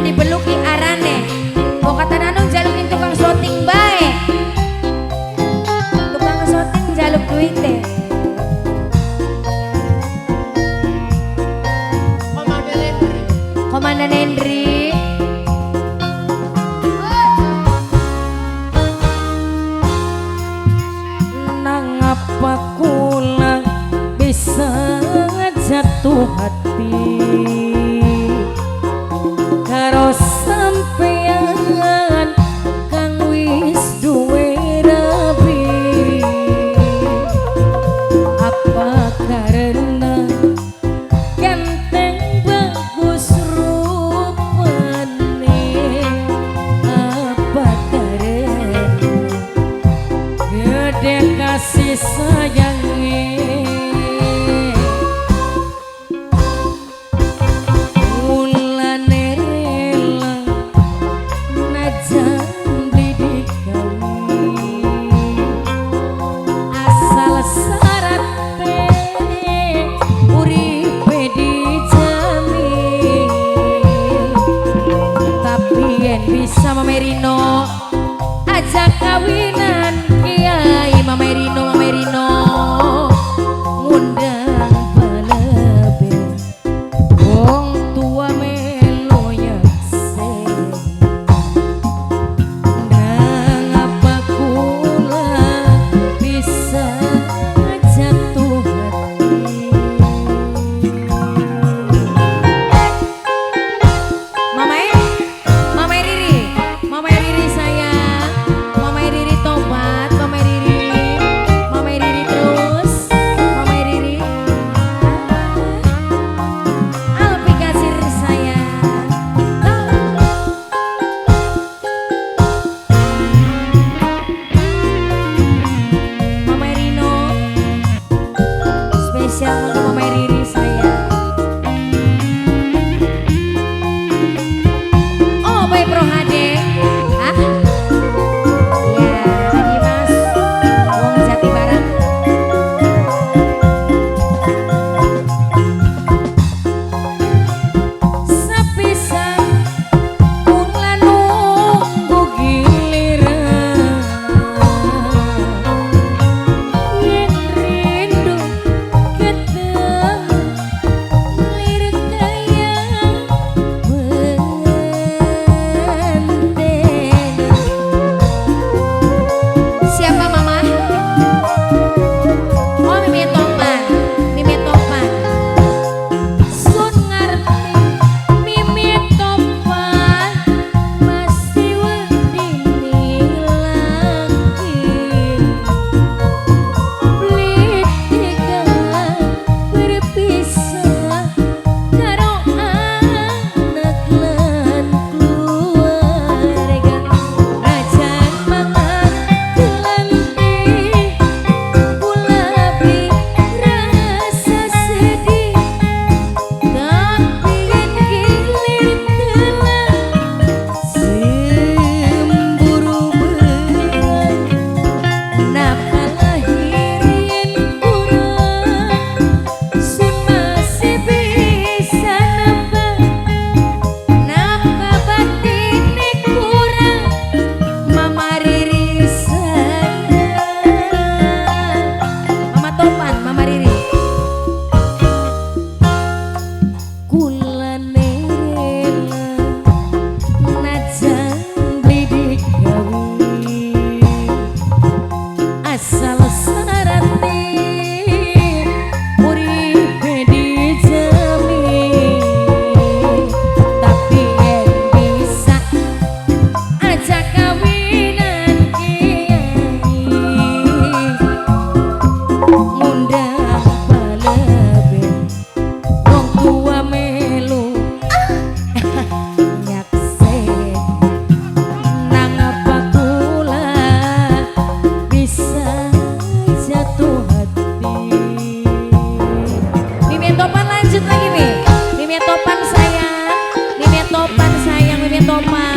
dibeluki arane. Kok kata nanung jalukin tukang syuting bae. Tukang syuting jaluk duite. Komandan Hendri. Nang apa kula bisa jatuh hati karo sampeyan kang wis duwe rabi. Apa karena ganteng bagus rupane, apa karena gede kasih sayangnya. Bisa Mamerino ajak kawinan Kiai Mamerino ngundang pelebe wong tua melo yekse. Nang apa kula bisa jatuh hati. Spesial untuk Mama Riri saya. Oh, baik Bro Hade. Hah? Ya, Dimas. Wong Jati Barang. Sepisan kula nunggu giliran. Yen rindu lanjut lagi nih. Mimia Topan sayang, Mimia Topan sayang, Mimia Topan.